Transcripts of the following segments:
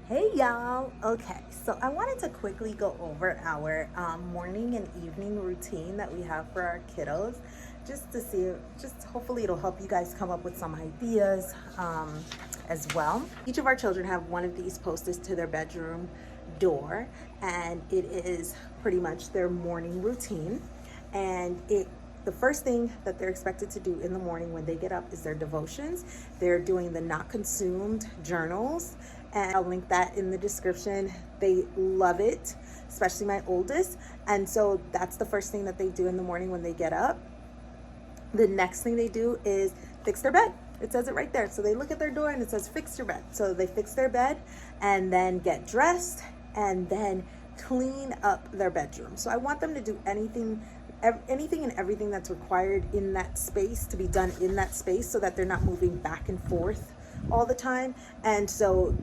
Hey y'all. Okay, so I wanted to quickly go over our morning and evening routine that we have for our kiddos, just to see, just hopefully it'll help you guys come up with some ideas as well. Each of our children have one of these posters to their bedroom door, and it is pretty much their morning routine. And the first thing that they're expected to do in the morning when they get up is their devotions. They're doing the not consumed journals, and I'll link that in the description. They love it, especially my oldest. And so that's the first thing that they do in the morning when they get up. The next thing they do is fix their bed. It says it right there. So they look at their door and it says fix your bed. So they fix their bed and then get dressed and then clean up their bedroom. So I want them to do anything and everything that's required in that space to be done in that space, so that they're not moving back and forth all the time. And so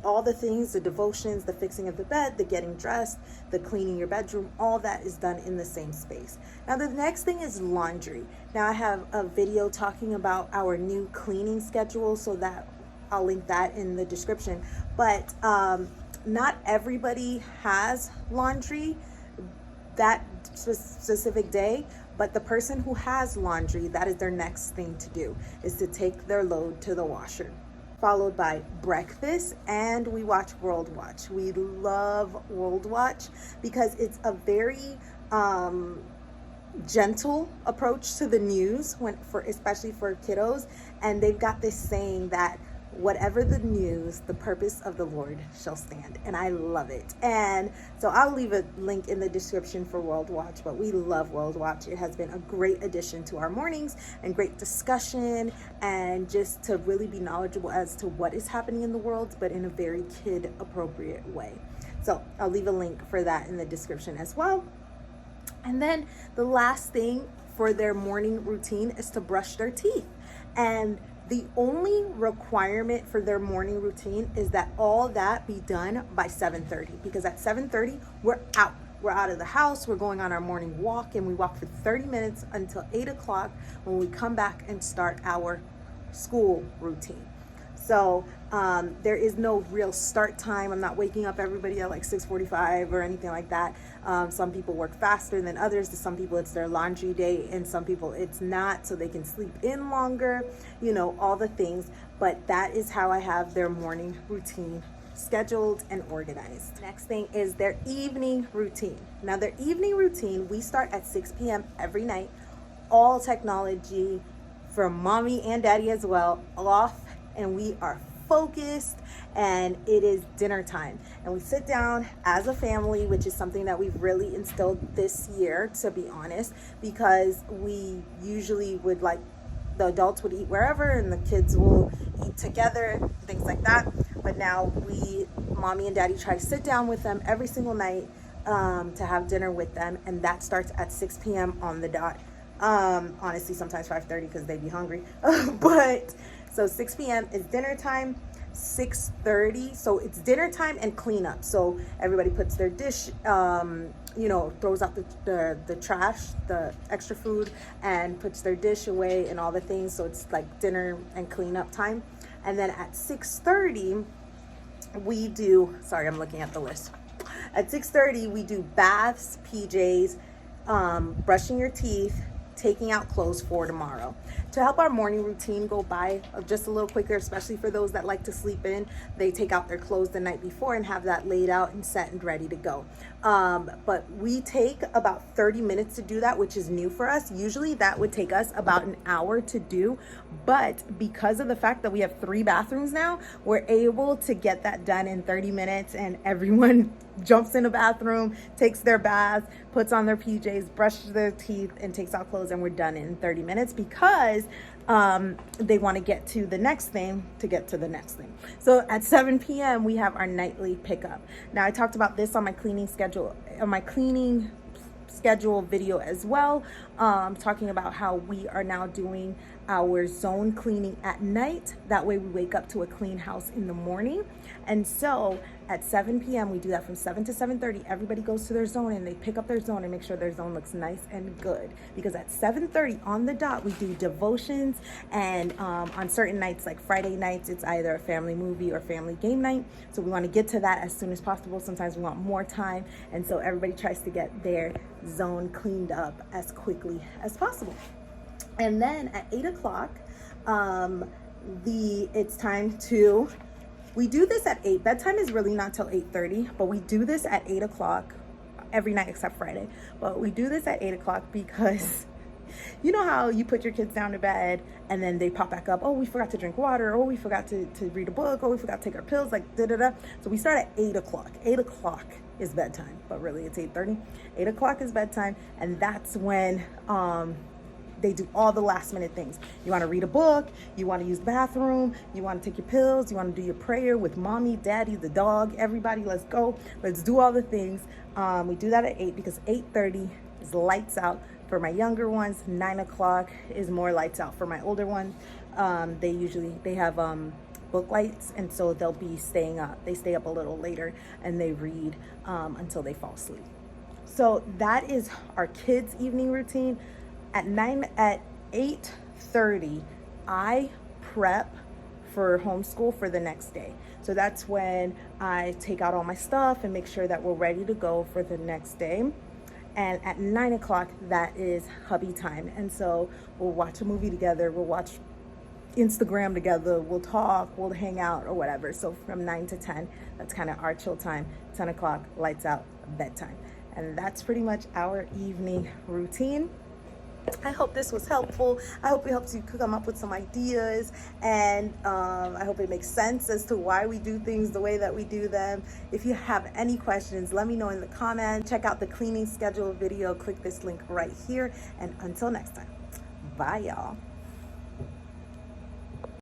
all the things, the devotions, the fixing of the bed, the getting dressed, the cleaning your bedroom, all that is done in the same space. Now the next thing is laundry. Now I have a video talking about our new cleaning schedule, so that I'll link that in the description. But not everybody has laundry that specific day, but the person who has laundry, that is their next thing to do, is to take their load to the washer, followed by breakfast. And we watch World Watch. We love World Watch because it's a very gentle approach to the news, especially for kiddos. And they've got this saying that whatever the news, the purpose of the Lord shall stand. And I love it. And so I'll leave a link in the description for World Watch, but we love World Watch. It has been a great addition to our mornings and great discussion, and just to really be knowledgeable as to what is happening in the world, but in a very kid appropriate way. So I'll leave a link for that in the description as well. And then the last thing for their morning routine is to brush their teeth. And the only requirement for their morning routine is that all that be done by 7:30, because at 7:30 we're out. We're out of the house. We're going on our morning walk, and we walk for 30 minutes until 8 o'clock when we come back and start our school routine. So there is no real start time. I'm not waking up everybody at like 6:45 or anything like that. Some people work faster than others. To some people it's their laundry day, and some people it's not, so they can sleep in longer, all the things. But that is how I have their morning routine scheduled and organized. Next thing is their evening routine. Now their evening routine, we start at 6 p.m. every night. All technology, from mommy and daddy as well, off, and we are focused, and it is dinner time. And we sit down as a family, which is something that we've really instilled this year, to be honest, because we usually would, like, the adults would eat wherever and the kids will eat together, things like that. But now mommy and daddy try to sit down with them every single night to have dinner with them, and that starts at 6 p.m. on the dot. Honestly, sometimes 5:30 because they be hungry. But so 6 p.m. is dinner time. 6:30, so it's dinner time and cleanup. So everybody puts their dish, throws out the trash, the extra food, and puts their dish away and all the things. So it's like dinner and cleanup time. And then at 6:30, we do, sorry, I'm looking at the list. At 6:30, we do baths, PJs, brushing your teeth, taking out clothes for tomorrow, to help our morning routine go by just a little quicker, especially for those that like to sleep in. They take out their clothes the night before and have that laid out and set and ready to go. But we take about 30 minutes to do that, which is new for us. Usually that would take us about an hour to do, but because of the fact that we have 3 bathrooms now, we're able to get that done in 30 minutes, and everyone jumps in a bathroom, takes their bath, puts on their PJs, brushes their teeth, and takes out clothes, and we're done in 30 minutes because they want to get to the next thing So at 7 p.m. we have our nightly pickup. Now I talked about this on my cleaning schedule video as well, talking about how we are now doing our zone cleaning at night. That way we wake up to a clean house in the morning. And so at 7 p.m. we do that from 7 to 7:30. Everybody goes to their zone and they pick up their zone and make sure their zone looks nice and good. Because at 7:30 on the dot, we do devotions. And on certain nights, like Friday nights, it's either a family movie or family game night. So we want to get to that as soon as possible. Sometimes we want more time. And so everybody tries to get their zone cleaned up as quickly as possible. And then at 8 o'clock, it's time to, we do this at 8. Bedtime is really not till 8:30, but we do this at 8 o'clock every night except Friday. But we do this at 8 o'clock because you know how you put your kids down to bed and then they pop back up. Oh, we forgot to drink water. Oh, we forgot to read a book. Oh, we forgot to take our pills, like da-da-da. So we start at 8 o'clock. 8 o'clock is bedtime, but really it's 8:30. 8 o'clock is bedtime, and that's when they do all the last minute things. You want to read a book, you want to use the bathroom, you want to take your pills, you want to do your prayer with mommy, daddy, the dog, everybody. Let's go. Let's do all the things. We do that at 8 because 8:30 is lights out for my younger ones. 9 o'clock is more lights out for my older ones. They have book lights, and so they'll be staying up. They stay up a little later and they read until they fall asleep. So that is our kids' evening routine. At 8:30, I prep for homeschool for the next day. So that's when I take out all my stuff and make sure that we're ready to go for the next day. And at 9 o'clock, that is hubby time. And so we'll watch a movie together, we'll watch Instagram together, we'll talk, we'll hang out or whatever. So from 9 to 10, that's kind of our chill time. 10 o'clock, lights out, bedtime. And that's pretty much our evening routine. I hope this was helpful. I hope it helps you come up with some ideas, and I hope it makes sense as to why we do things the way that we do them. If you have any questions, let me know in the comments. Check out the cleaning schedule video. Click this link right here, and until next time, bye y'all.